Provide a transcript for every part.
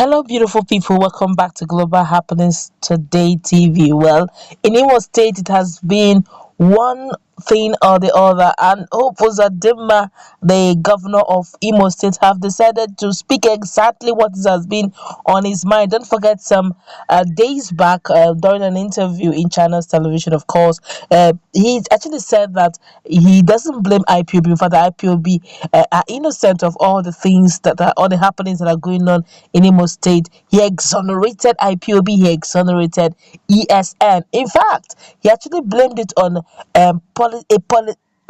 Hello, beautiful people. Welcome back to Global Happenings Today TV. Well, in Imo State, it has been one thing or the other, and Hope Uzodinma, the governor of Imo State, have decided to speak exactly what has been on his mind. Don't forget, some days back, during an interview in China's television, of course, he actually said that he doesn't blame IPOB, for the IPOB are innocent of all the things that are all the happenings that are going on in Imo State. He exonerated IPOB, he exonerated ESN. In fact, he actually blamed it on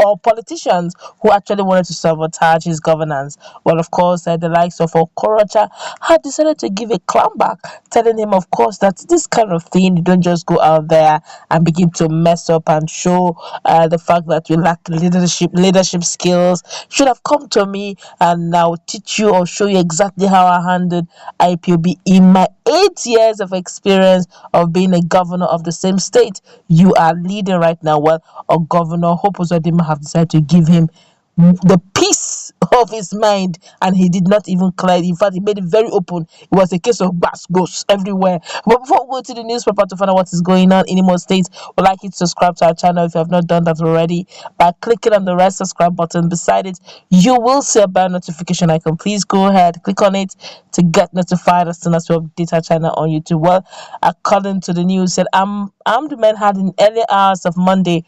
or politicians who actually wanted to sabotage his governance. Well, of course, the likes of Okorocha had decided to give a clown back, telling him, of course, that this kind of thing, you don't just go out there and begin to mess up and show the fact that you lack leadership skills. You should have come to me and I'll teach you or show you exactly how I handled IPOB in my 8 years of experience of being a governor of the same state you are leading right now. Well, or Governor Hope Uzodinma have decided to give him the peace of his mind, and he did not even clear. In fact, he made it very open. It was a case of bass goes everywhere. But before we go to the newspaper to find out what is going on in Imo State, we'd like you to subscribe to our channel if you have not done that already by clicking on the red subscribe button beside it. You will see a bell notification icon. Please go ahead, click on it to get notified as soon as we update our channel on YouTube. Well, according to the news, said armed men had in early hours of Monday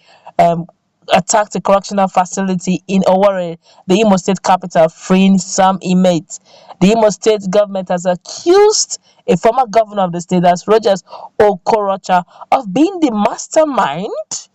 attacked a correctional facility in Owerri, the Imo State capital, freeing some inmates. The Imo State government has accused a former governor of the state, that's Rochas R.Okorocha, of being the mastermind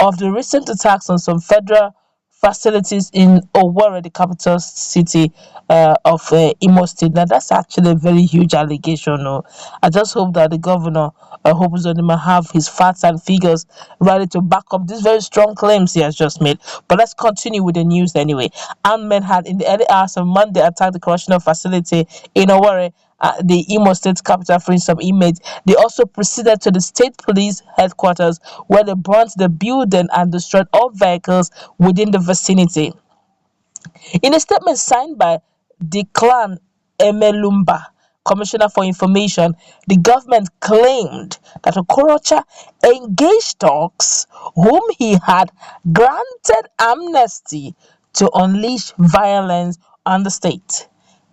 of the recent attacks on some federal facilities in Owerri, the capital city of Imo State. Now, that's actually a very huge allegation. No? I just hope that the governor, Hope Uzodinma, have his facts and figures ready to back up these very strong claims he has just made. But let's continue with the news anyway. Armed men had, in the early hours of Monday, attacked the correctional facility in Owerri, the Imo State capital, freeing some inmates. They also proceeded to the state police headquarters, where they burnt the building and destroyed all vehicles within the vicinity. In a statement signed by the clan Emelumba, Commissioner for Information, the government claimed that Okorocha engaged talks whom he had granted amnesty to unleash violence on the state.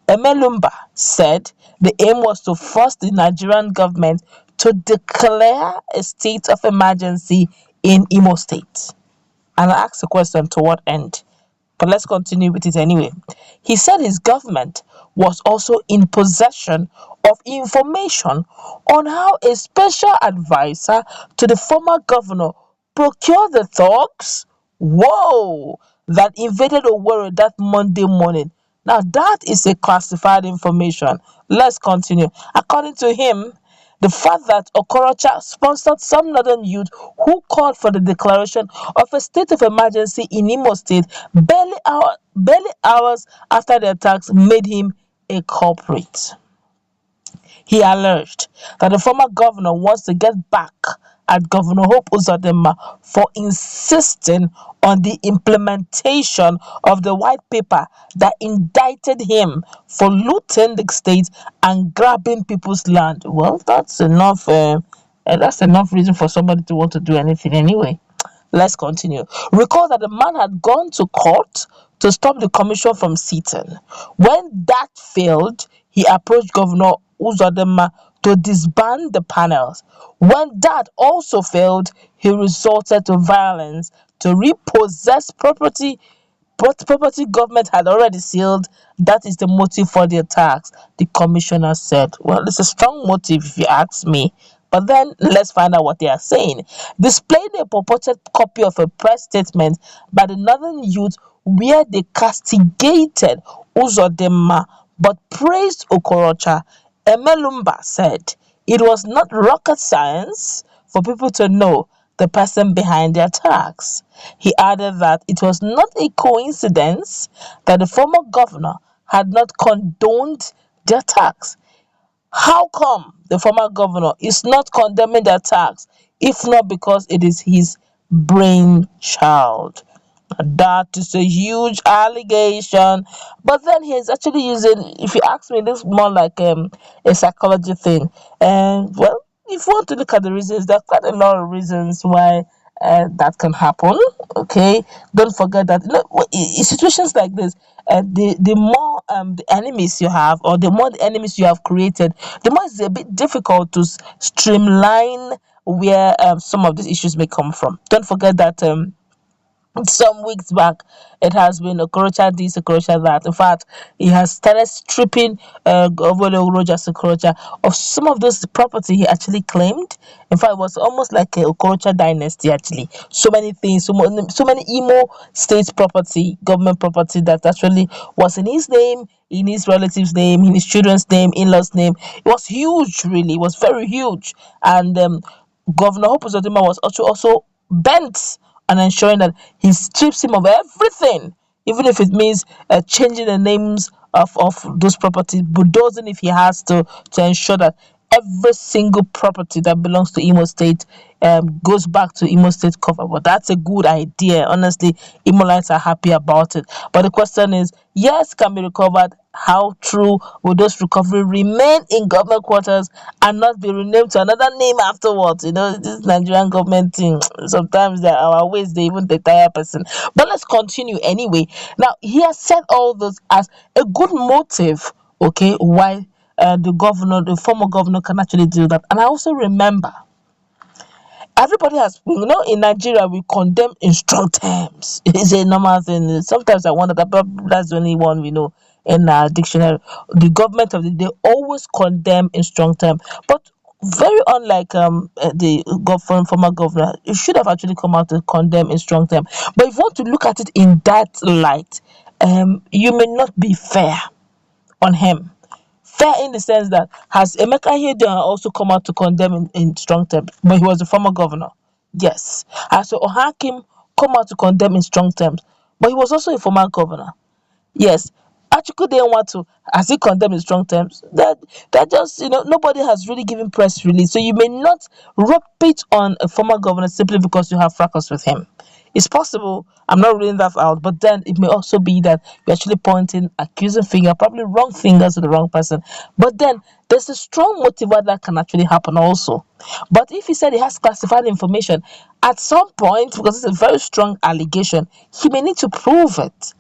Emelumba said the aim was to force the Nigerian government to declare a state of emergency in Imo State. And I asked the question, to what end? But let's continue with it anyway. He said his government was also in possession of information on how a special advisor to the former governor procured the thugs, that invaded Owerri that Monday morning. Now, that is a classified information. Let's continue. According to him, the fact that Okorocha sponsored some northern youth who called for the declaration of a state of emergency in Imo State barely hours after the attacks made him a culprit. He alleged that the former governor wants to get back at Governor Hope Uzodinma for insisting on the implementation of the white paper that indicted him for looting the state and grabbing people's land. Well, that's enough. That's enough reason for somebody to want to do anything anyway. Let's continue. Recall that the man had gone to court to stop the commission from sitting. When that failed, he approached Governor Uzodinma to disband the panels. When that also failed, he resorted to violence to repossess property, but property government had already sealed. That is the motive for the attacks, the commissioner said. Well, it's a strong motive if you ask me. But then let's find out what they are saying. Displayed a purported copy of a press statement by the Northern Youth where they castigated Uzodinma but praised Okorocha. Emelumba said it was not rocket science for people to know the person behind the attacks. He added that it was not a coincidence that the former governor had not condoned the attacks. How come the former governor is not condemning the attacks, if not because it is his brainchild? That is a huge allegation. But then he's actually using, if you ask me, this more like a psychology thing. And well, if you want to look at the reasons, there are quite a lot of reasons why that can happen. Okay, don't forget that, in situations like this, the more the enemies you have, or the more the enemies you have created, the more it's a bit difficult to streamline where some of these issues may come from. Don't forget that some weeks back it has been Okorocha this, Okorocha that. In fact, he has started stripping Governor Rochas Okorocha of some of those property he actually claimed. In fact, it was almost like a Okorocha dynasty actually. So many things, so many Imo state property, government property that actually was in his name, in his relatives' name, in his children's name, in-laws' name. It was huge, really. It was very huge. And Governor Hope Uzodinma was also bent on ensuring that he strips him of everything, even if it means changing the names of those properties, bulldozing if he has to ensure that every single property that belongs to Imo State goes back to Imo State cover. But that's a good idea. Honestly, Imolites are happy about it. But the question is, yes, can be recovered. How true will those recovery remain in government quarters and not be renamed to another name afterwards? This Nigerian government thing. Sometimes there are our ways they even the tire person. But let's continue anyway. Now he has said all this as a good motive, okay, why the former governor can actually do that. And I also remember everybody has, in Nigeria we condemn in strong terms. It's a normal thing. Sometimes I wonder that probably that's the only one we know in our dictionary. The government of they always condemn in strong terms, but very unlike the former governor, you should have actually come out to condemn in strong terms. But if you want to look at it in that light, you may not be fair on him. Fair in the sense that, has Emeka Ihedioha also come out to condemn in strong terms, but he was the former governor? Yes. Has Ohakim come out to condemn in strong terms, but he was also a former governor? Yes. Atiku didn't want to, has he condemned in strong terms? That just, nobody has really given press release. So you may not rub it on a former governor simply because you have fracas with him. It's possible. I'm not ruling that out, but then it may also be that you're actually pointing, accusing finger, probably wrong fingers to the wrong person. But then there's a strong motive why that can actually happen also. But if he said he has classified information, at some point, because it's a very strong allegation, he may need to prove it.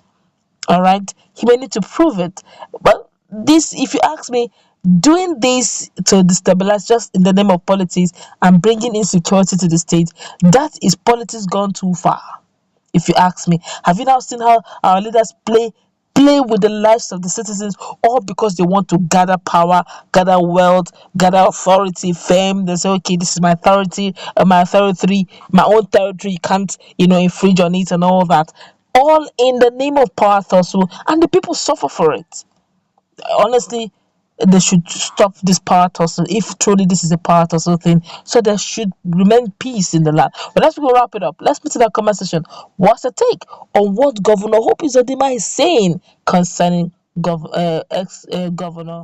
All right, he may need to prove it. But this, if you ask me, doing this to destabilize just in the name of politics and bringing insecurity to the state, that is politics gone too far, if you ask me. Have you now seen how our leaders play with the lives of the citizens, all because they want to gather power, gather wealth, gather authority, fame? They say, okay, this is my authority, my authority, my own territory, you can't, infringe on it and all that. All in the name of power tussle, and the people suffer for it. Honestly, they should stop this power tussle if truly this is a power tussle thing. So there should remain peace in the land. But let's go wrap it up. Let's put in that comment section. What's the take on what Governor Hope Uzodinma is saying concerning ex governor